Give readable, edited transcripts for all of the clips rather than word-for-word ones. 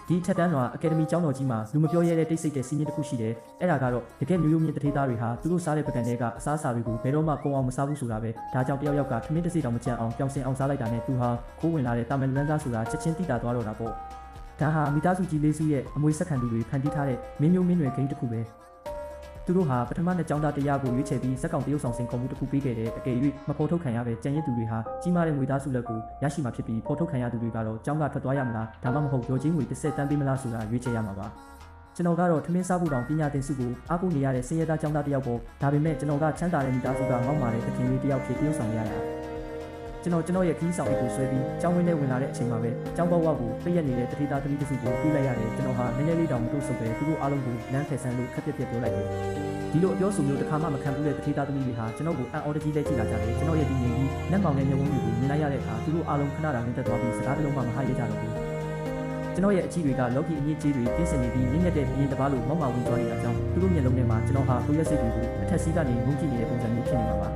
ဒီထက်တန်းလွာအကယ်ဒမီကျောင်းတော်ကြီးမှာလူမပြောရဲတဲ့တိတ်ဆိတ်တဲ့စီးမြင့်တစ်ခုရှိတယ်အဲ့ဒါကတော့တကယ်မျိုးရိုးမြင့်တထေးသားတွေဟာသူတို့စားတဲ့ပကံတွေကအစားအစာတွေကိုဘယ်တော့မှပုံအောင်မစားဘူးဆိုတာပဲဒါကြောင့်တယောက်ယောက်ကထမင်းတစ်စိတောင်မကြံအောင်ပြောင်းစင်အောင်စားလိုက်တာနဲ့သူဟာခိုးဝင်လာတဲ့တာမန်လန်းသားဆိုတာချက်ချင်းတိတာသွားတော့တာပေါ့ဒါဟာမိသားစုကြီးလေးစုရဲ့အမွေဆက်ခံသူတွေဖန်တီးထားတဲ့မင်းမျိုးမင်းနွယ်ဂိမ်းတစ်ခုပဲသူတို့ဟာပထမနှစ်ကျောင်းသားတရားကိုရွေးချယ်ပြီးစက်ကောင်တရုတ်ဆောင်စင်ကုန်မှုတစ်ခုပေးခဲ့တဲ့အကယ်၍မဖော်ထုတ်ခံရပဲကြံရစ်သူတွေဟာကြီးမားတဲ့ငွေသားစုလက်ကိုရရှိမှာဖြစ်ပြီးဖော်ထုတ်ခံရသူတွေကတော့ကျောင်းကထွက်သွားရမလားဒါမှမဟုတ်ရောချင်းငွေ30တန်းပေးမလားဆိုတာရွေးချယ်ရမှာပါကျွန်တော်ကတော့ထမင်းစားဖို့တောင်ပညာသင်စုကိုအားကိုးနေရတဲ့စင်ရသားကျောင်းသားတစ်ယောက်ပေါ့ဒါပေမဲ့ကျွန်တော်ကချမ်းသာတဲ့မိသားစုကငေါ့မာတဲ့သခင်လေးတစ်ယောက်ဖြစ်တရုတ်ဆောင်ရတာကျွန်တော်ရဲ့ခီးဆောင်အိတ်ကိုဆွဲပြီးကျောင်းဝင်းထဲဝင်လာတဲ့အချိန်မှာပဲကျောင်းဘဝကိုပြည့်ရနေတဲ့တတိသားသမီးတစ်စုကိုပြလိုက်ရတယ်ကျွန်တော်ဟာနည်းနည်းလေးတောင်မတို့ဆုပ်ပဲသူတို့အားလုံးကိုလမ်းဖယ်ဆန်းလို့ခက်ပြက်ပြက်ပြောလိုက်တယ်ဒီလိုအပြောဆိုမျိုးတစ်ခါမှမခံဘူးတဲ့တတိသားသမီးတွေဟာကျွန်တော်ကိုအံ့ဩတကြီးလက်ကြည့်လာကြတယ်ကျွန်တော်ရဲ့ဒီငြိမ်ကြီးနတ်မောင်နဲ့မျက်ဝန်းတွေကိုမြင်လိုက်ရတဲ့အခါသူတို့အားလုံးခဏတာနဲ့တက်သွားပြီးစကားတစ်လုံးမှမဟာရကြတော့ဘူးကျွန်တော်ရဲ့အကြည့်တွေကလော်ကီအမြင့်ကြီးတွေပြင်းစင်နေပြီးမြင့်မြတ်တဲ့ပြင်းတစ်ပါးလိုမောက်မာဝင်သွားနေတာကြောင့်သူတို့မျက်လုံးထဲမှာကျွန်တော်ဟာကိုယ့်ရဲ့စိတ်တွေကိုအထက်စီးကနေငုံကြည့်နေတဲ့ပုံစံမျိုးဖြစ်နေမှာပါ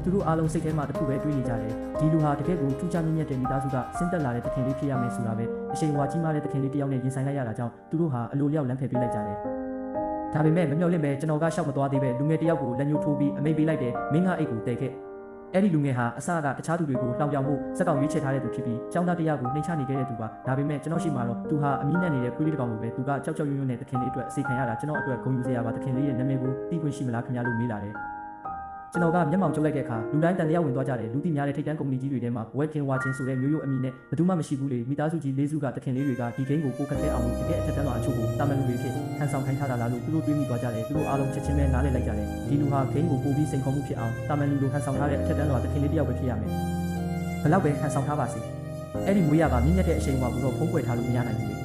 သူတို့အားလုံးစိတ်ထဲမှာတစ်ခုပဲတွေးနေကြတယ်ဒီလူဟာတကယ်ကိုထူးခြားမြင့်မြတ်တဲ့မိသားစုကဆင်းသက်လာတဲ့တခင်လေးဖြစ်ရမယ်ဆိုတာပဲအရှိန်အဝါကြီးမားတဲ့တခင်လေးတစ်ယောက်နဲ့ရင်ဆိုင်လိုက်ရတာကြောင့်သူတို့ဟာအလိုလျောက်လမ်းဖယ်ပေးလိုက်ကြတယ်ဒါပေမဲ့မမျှော်လင့်ပဲကျွန်တော်ကရှောက်မသွားသေးပဲလူငယ်တစ်ယောက်ကိုလက်ညှိုးထိုးပြီးအမိတ်ပေးလိုက်တယ်မင်းကအိတ်ကိုတဲခဲ့အဲ့ဒီလူငယ်ဟာအစကတခြားသူတွေကိုလှောင်ပြောင်ဖို့စက်ကောင်ရွေးချယ်ထားတဲ့သူဖြစ်ပြီးကျောင်းသားတရားကိုနှိမ်ချနေခဲ့တဲ့သူပါဒါပေမဲ့ကျွန်တော်ရှိမှတော့သူဟာအမိနဲ့နေတဲ့ခွေးလေးတစ်ကောင်လိုပဲသူကကြောက်ကြောက်ရွံ့ရွံ့နဲ့တခင်လေးအတွက်အစိတ်ခံရတာကျွန်တော်အတွက်ဂုဏ်ယူစရာပါတခင်လေးရဲ့နာမည်ကိုသိခွင့်ရှိမလားခင်ဗျားလို့မေးလာတယ်ကျွန်တော်ကမျက်မှောင်ကျုပ်လိုက်တဲ့အခါလူတိုင်းတန်တရားဝင်သွားကြတယ်လူသိများတဲ့ထိပ်တန်းကုမ္ပဏီကြီးတွေထဲမှာဝက်ခင်ဝါချင်းဆိုတဲ့မျိုးရိုးအမည်နဲ့ဘယ်သူမှမရှိဘူးလေမိသားစုကြီးလေးစုကတခင်လေးတွေကဒီဂိမ်းကိုကိုခက်ခဲအောင်လို့တကယ်အထက်တန်းတော်အချို့ကိုတာမန်လူတွေဖြစ်ဟန်ဆောင်ခိုင်းထားတာလားလို့သူတို့တွေးမိသွားကြတယ်သူတို့အားလုံးချက်ချင်းပဲနားလည်လိုက်ကြတယ်ဒီလူဟာဂိမ်းကိုပို့ပြီးစိန်ခေါ်မှုဖြစ်အောင်တာမန်လူလိုဟန်ဆောင်ထားတဲ့အထက်တန်းတော်တခင်လေးတယောက်ပဲဖြစ်ရမယ်ဘယ်လောက်ပဲဟန်ဆောင်ထားပါစေအဲ့ဒီမွေးရပါမြင့်မြတ်တဲ့အချိန်မှာဘူးတော့ဖုံးကွယ်ထားလို့မရနိုင်ဘူးလေ